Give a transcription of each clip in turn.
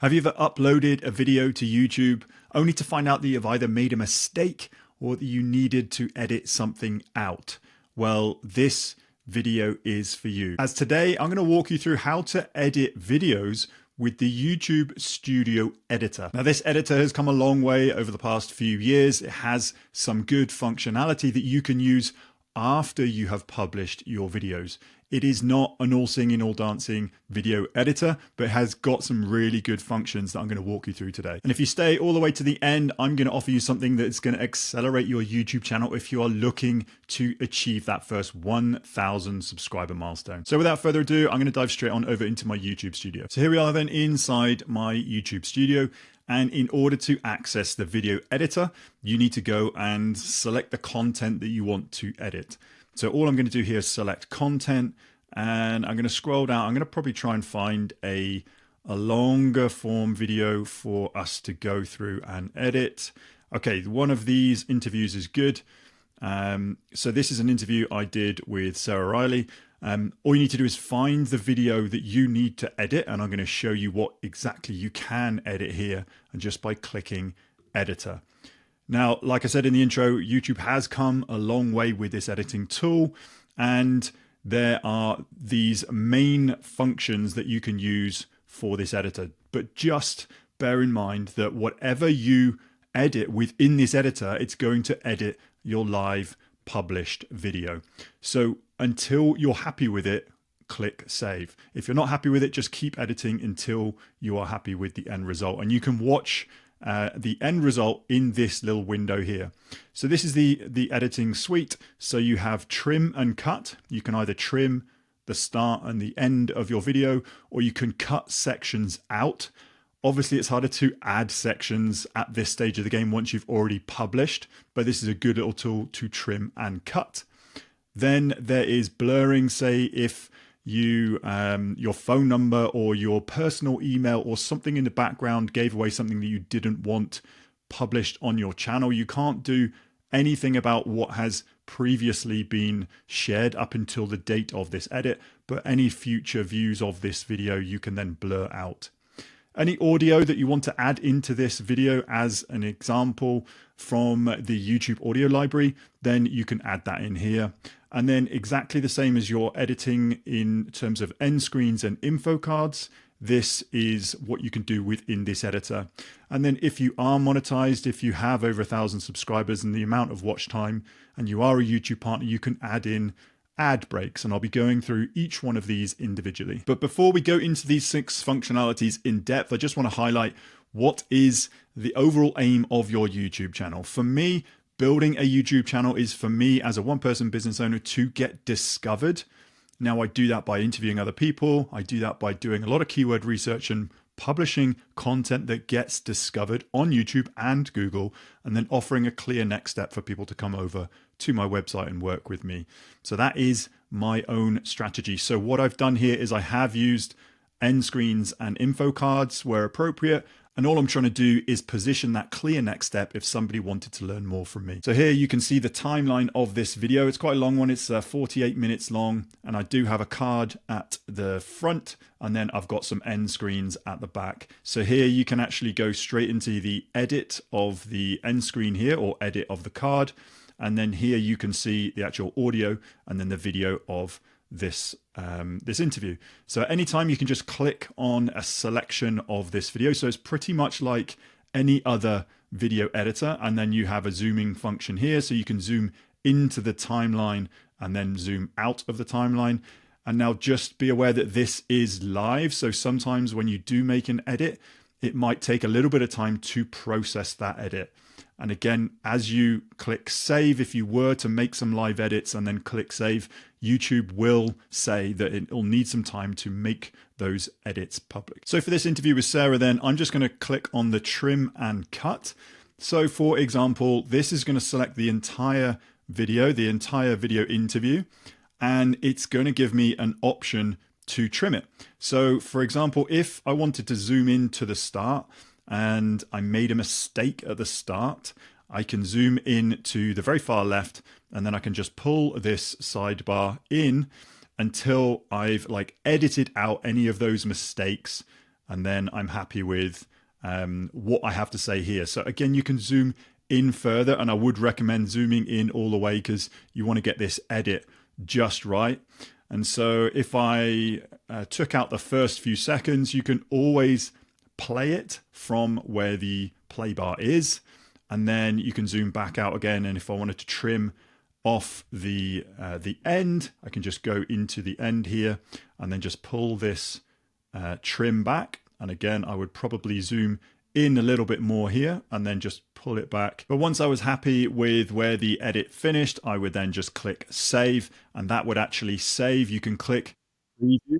Have you ever uploaded a video to YouTube only to find out that you've either made a mistake or that you needed to edit something out? Well, this video is for you. As today, I'm going to walk you through how to edit videos with the YouTube Studio Editor. Now, this editor has come a long way over the past few years. It has some good functionality that you can use after you have published your videos. It is not an all singing, all dancing video editor, but it has got some really good functions that I'm going to walk you through today. And if you stay all the way to the end, I'm going to offer you something that's going to accelerate your YouTube channel if you are looking to achieve that first 1,000 subscriber milestone. So without further ado, I'm going to dive straight on over into my YouTube studio. So here we are then inside my YouTube studio. And in order to access the video editor, you need to go and select the content that you want to edit. So all I'm going to do here is select content, and I'm going to scroll down. I'm going to probably try and find a longer form video for us to go through and edit. Okay, one of these interviews is good. So this is an interview I did with Sarah Riley. All you need to do is find the video that you need to edit, and I'm going to show you what exactly you can edit here, and just by clicking editor. Now, like I said in the intro, YouTube has come a long way with this editing tool, and there are these main functions that you can use for this editor. But just bear in mind that whatever you edit within this editor, it's going to edit your live published video. So until you're happy with it, click save. If you're not happy with it, just keep editing until you are happy with the end result. And you can watch the end result in this little window here. So this is the editing suite. So you have trim and cut. You can either trim the start and the end of your video, or you can cut sections out. Obviously, it's harder to add sections at this stage of the game once you've already published, but this is a good little tool to trim and cut. Then there is blurring. Say if you your phone number or your personal email or something in the background gave away something that you didn't want published on your channel, you can't do anything about what has previously been shared up until the date of this edit, but any future views of this video you can then blur out. Any audio that you want to add into this video as an example from the YouTube audio library, then you can add that in here. And then exactly the same as your editing in terms of end screens and info cards, this is what you can do within this editor. And then if you are monetized, if you have over 1,000 subscribers and the amount of watch time, and you are a YouTube partner, you can add in ad breaks, and I'll be going through each one of these individually. But before we go into these 6 functionalities in depth, I just want to highlight what is the overall aim of your YouTube channel. For me, building a YouTube channel is, for me as a one-person business owner, to get discovered. Now, I do that by interviewing other people. I do that by doing a lot of keyword research and publishing content that gets discovered on YouTube and Google, and then offering a clear next step for people to come over to my website and work with me. So that is my own strategy. So what I've done here is I have used end screens and info cards where appropriate. And all I'm trying to do is position that clear next step if somebody wanted to learn more from me. So here you can see the timeline of this video. It's quite a long one. It's 48 minutes long. And I do have a card at the front, and then I've got some end screens at the back. So here you can actually go straight into the edit of the end screen here, or edit of the card. And then here you can see the actual audio and then the video of this interview. So at any time you can just click on a selection of this video. So it's pretty much like any other video editor, and then you have a zooming function here, so you can zoom into the timeline and then zoom out of the timeline. And now just be aware that this is live, so sometimes when you do make an edit, it might take a little bit of time to process that edit. And again, as you click save, if you were to make some live edits and then click save, YouTube will say that it will need some time to make those edits public. So for this interview with Sarah, then I'm just going to click on the trim and cut. So for example, this is going to select the entire video interview, and it's going to give me an option to trim it. So for example, if I wanted to zoom in to the start, and I made a mistake at the start, I can zoom in to the very far left, and then I can just pull this sidebar in until I've edited out any of those mistakes and then I'm happy with what I have to say here. So again, you can zoom in further, and I would recommend zooming in all the way because you want to get this edit just right. And so if I took out the first few seconds, you can always play it from where the play bar is, and then you can zoom back out again. And if I wanted to trim off the end, I can just go into the end here and then just pull this trim back. And again, I would probably zoom in a little bit more here and then just pull it back. But once I was happy with where the edit finished, I would then just click save, and that would actually save. You can click preview,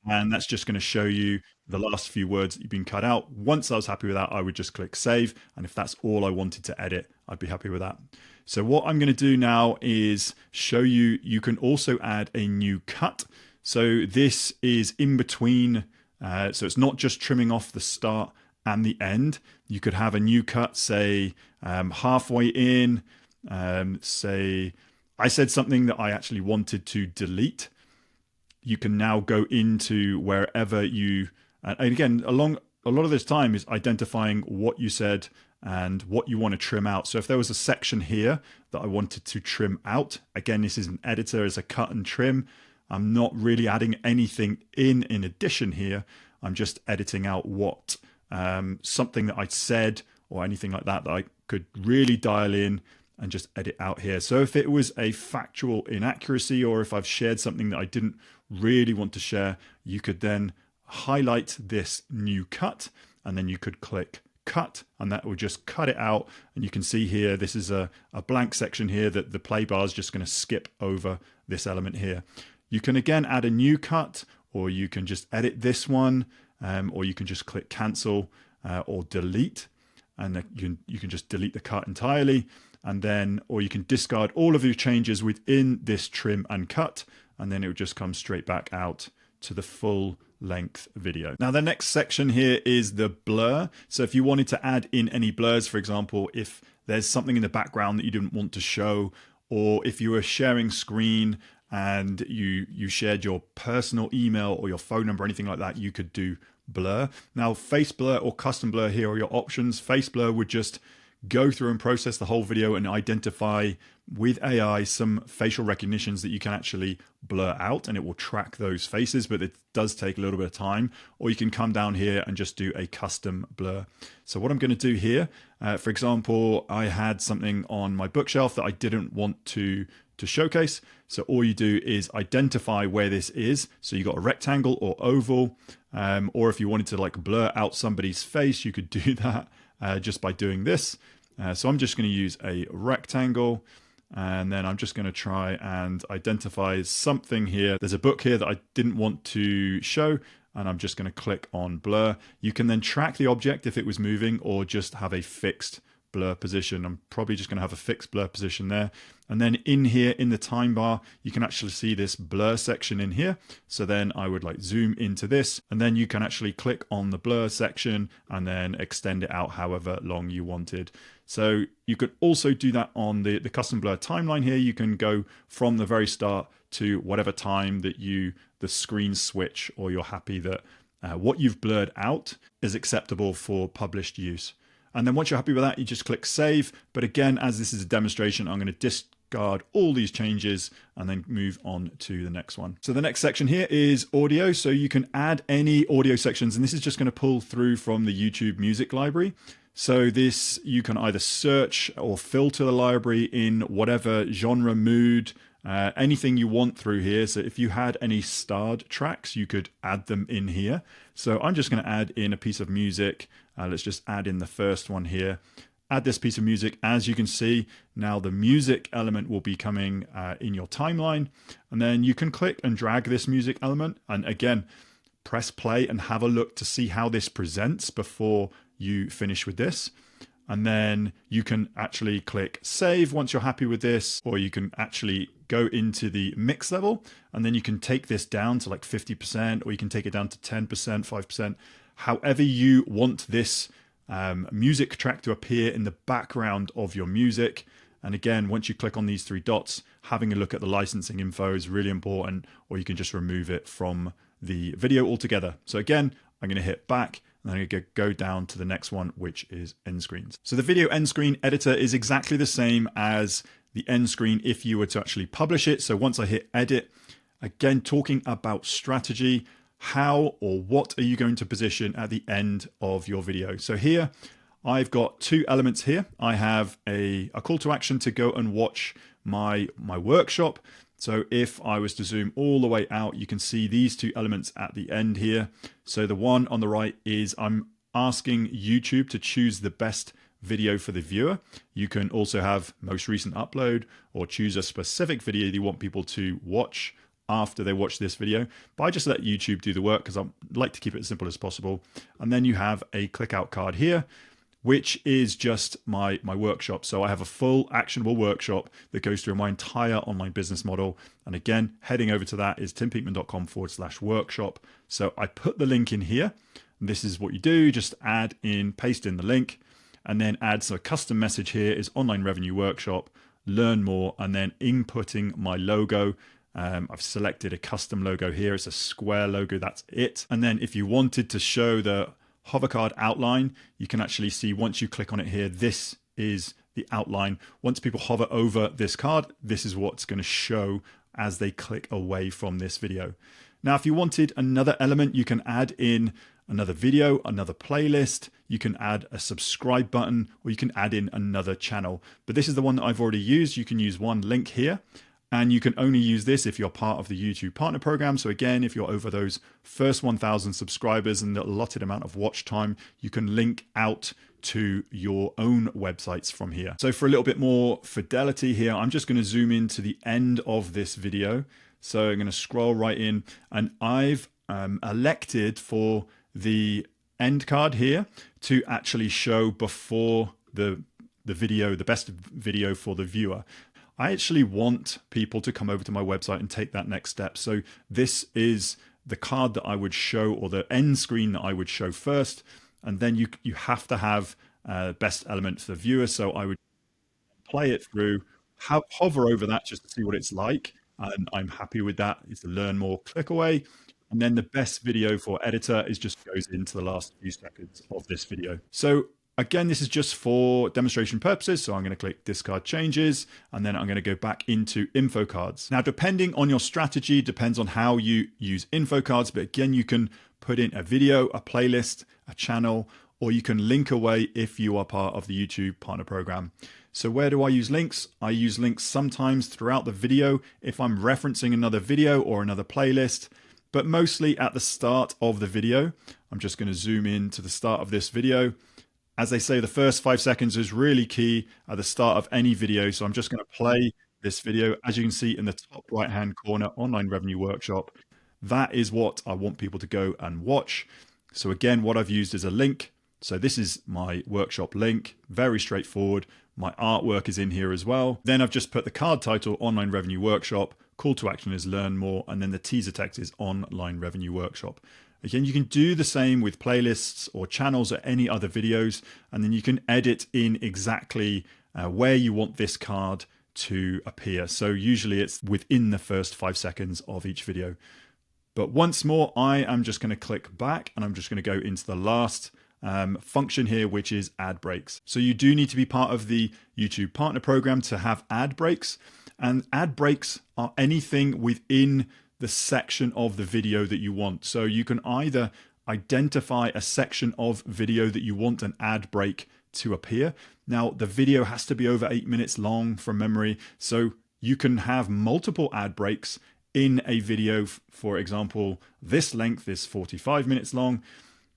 and that's just going to show you the last few words that you've been cut out. Once I was happy with that, I would just click save. And if that's all I wanted to edit, I'd be happy with that. So what I'm going to do now is show you, you can also add a new cut. So this is in between. So it's not just trimming off the start and the end. You could have a new cut, say halfway in, say I said something that I actually wanted to delete. You can now go into wherever you, and again, a lot of this time is identifying what you said and what you want to trim out. So if there was a section here that I wanted to trim out, again, this is an editor, as a cut and trim. I'm not really adding anything in addition here. I'm just editing out what something that I said or anything like that I could really dial in and just edit out here. So if it was a factual inaccuracy, or if I've shared something that I didn't really want to share, you could then highlight this new cut, and then you could click cut, and that will just cut it out. And you can see here, this is a blank section here that the play bar is just going to skip over this element here. You can again add a new cut, or you can just edit this one, or you can just click cancel or delete, and you can just delete the cut entirely. And then, or you can discard all of your changes within this trim and cut, and then it will just come straight back out to the full length video. Now the next section here is the blur. So if you wanted to add in any blurs, for example, if there's something in the background that you didn't want to show, or if you were sharing screen and you shared your personal email or your phone number or anything like that, you could do blur. Now face blur or custom blur, here are your options. Face blur would just go through and process the whole video and identify with AI some facial recognitions that you can actually blur out, and it will track those faces, but it does take a little bit of time. Or you can come down here and just do a custom blur. So what I'm going to do here, for example, I had something on my bookshelf that I didn't want to showcase. So all you do is identify where this is. So you got a rectangle or oval, or if you wanted to like blur out somebody's face, you could do that just by doing this. So I'm just going to use a rectangle, and then I'm just going to try and identify something here. There's a book here that I didn't want to show, and I'm just going to click on blur. You can then track the object if it was moving, or just have a fixed blur position. I'm probably just going to have a fixed blur position there. And then in here in the time bar, you can actually see this blur section in here. So then I would like zoom into this, and then you can actually click on the blur section and then extend it out however long you wanted. So you could also do that on the custom blur timeline here. You can go from the very start to whatever time that the screen switch, or you're happy that what you've blurred out is acceptable for published use. And then once you're happy with that, you just click save. But again, as this is a demonstration, I'm going to discard all these changes and then move on to the next one. So the next section here is audio. So you can add any audio sections, and this is just going to pull through from the YouTube music library. So this, you can either search or filter the library in whatever genre, mood, anything you want through here. So if you had any starred tracks, you could add them in here. So I'm just going to add in a piece of music. Let's just add in the first one here. Add this piece of music. As you can see, now the music element will be coming in your timeline. And then you can click and drag this music element. And again, press play and have a look to see how this presents before you finish with this. And then you can actually click save once you're happy with this, or you can actually go into the mix level, and then you can take this down to like 50%, or you can take it down to 10%, 5%, however you want this music track to appear in the background of your music. And again, once you click on these three dots, having a look at the licensing info is really important, or you can just remove it from the video altogether. So again, I'm going to hit back, and then I'm going to go down to the next one, which is end screens. So the video end screen editor is exactly the same as the end screen if you were to actually publish it. So once I hit edit, again, talking about strategy, how or what are you going to position at the end of your video? So here, I've got two elements here. I have a call to action to go and watch my workshop. So if I was to zoom all the way out, you can see these two elements at the end here. So the one on the right is I'm asking YouTube to choose the best video for the viewer. You can also have most recent upload or choose a specific video that you want people to watch after they watch this video. But I just let YouTube do the work because I like to keep it as simple as possible. And then you have a click out card here, which is just my workshop. So I have a full actionable workshop that goes through my entire online business model. And again, heading over to that is timpeakman.com/workshop. So I put the link in here. And this is what you do, just paste in the link, and then add a custom message here is online revenue workshop, learn more, and then inputting my logo. I've selected a custom logo here. It's a square logo, that's it. And then if you wanted to show the hover card outline, you can actually see once you click on it here, this is the outline. Once people hover over this card, this is what's going to show as they click away from this video. Now, if you wanted another element, you can add in another video, another playlist, you can add a subscribe button, or you can add in another channel. But this is the one that I've already used. You can use one link here. And you can only use this if you're part of the YouTube Partner Program. So again, if you're over those first 1,000 subscribers and the allotted amount of watch time, you can link out to your own websites from here. So for a little bit more fidelity here, I'm just going to zoom into the end of this video. So I'm going to scroll right in, and I've elected for the end card here to actually show before the video, the best video for the viewer. I actually want people to come over to my website and take that next step. So this is the card that I would show, or the end screen that I would show first. And then you have to have best element for the viewer. So I would play it through, hover over that just to see what it's like. And I'm happy with that. It's the learn more, click away. And then the best video for editor is just goes into the last few seconds of this video. So again, this is just for demonstration purposes. So I'm going to click discard changes, and then I'm going to go back into info cards. Now, depending on your strategy, depends on how you use info cards. But again, you can put in a video, a playlist, a channel, or you can link away if you are part of the YouTube Partner Program. So where do I use links? I use links sometimes throughout the video if I'm referencing another video or another playlist, but mostly at the start of the video. I'm just going to zoom in to the start of this video. As they say, the first 5 seconds is really key at the start of any video. So I'm just going to play this video. As you can see in the top right-hand corner, Online Revenue Workshop. That is what I want people to go and watch. So again, what I've used is a link. So this is my workshop link, very straightforward. My artwork is in here as well. Then I've just put the card title, Online Revenue Workshop. Call to action is learn more. And then the teaser text is Online Revenue Workshop. Again, you can do the same with playlists or channels or any other videos, and then you can edit in exactly where you want this card to appear. So usually it's within the first 5 seconds of each video. But once more, I am just going to click back, and I'm just going to go into the last function here, which is ad breaks. So you do need to be part of the YouTube Partner Program to have ad breaks, and ad breaks are anything within the section of the video that you want. So you can either identify a section of video that you want an ad break to appear. Now, the video has to be over 8 minutes long from memory. So you can have multiple ad breaks in a video. For example, this length is 45 minutes long.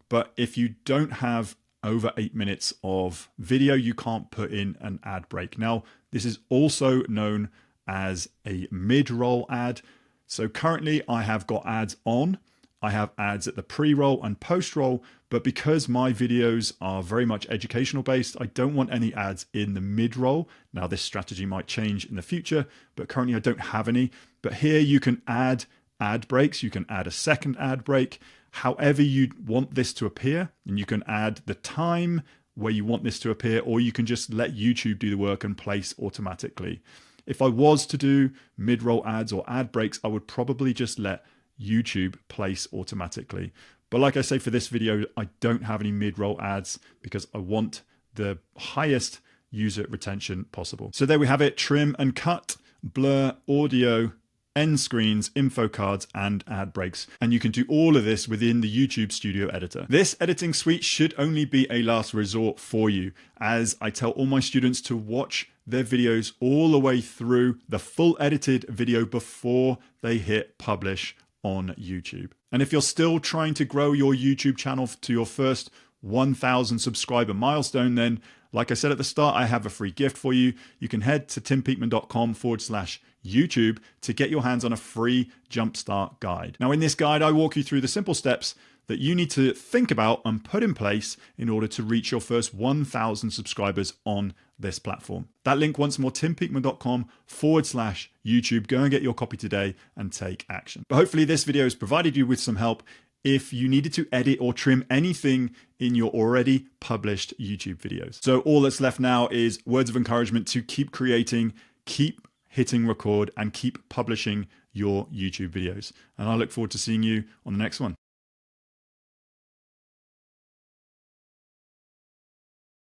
But if you don't have over 8 minutes of video, you can't put in an ad break. Now, this is also known as a mid-roll ad. So currently I have got ads on. I have ads at the pre-roll and post-roll, but because my videos are very much educational based, I don't want any ads in the mid-roll. Now this strategy might change in the future, but currently I don't have any. But here you can add ad breaks. You can add a second ad break, however you want this to appear. And you can add the time where you want this to appear, or you can just let YouTube do the work and place automatically. If I was to do mid-roll ads or ad breaks, I would probably just let YouTube place automatically. But like I say, for this video, I don't have any mid-roll ads because I want the highest user retention possible. So there we have it: trim and cut, blur, audio, end screens, info cards, and ad breaks. And you can do all of this within the YouTube Studio Editor. This editing suite should only be a last resort for you, as I tell all my students to watch their videos all the way through the full edited video before they hit publish on YouTube. And if you're still trying to grow your YouTube channel to your first 1,000 subscriber milestone, then like I said at the start, I have a free gift for you. You can head to timpeakman.com/YouTube to get your hands on a free jumpstart guide. Now in this guide, I walk you through the simple steps that you need to think about and put in place in order to reach your first 1,000 subscribers on this platform. That link once more, timpeakman.com/YouTube. Go and get your copy today and take action. But hopefully this video has provided you with some help if you needed to edit or trim anything in your already published YouTube videos. So all that's left now is words of encouragement to keep creating, keep hitting record, and keep publishing your YouTube videos. And I look forward to seeing you on the next one.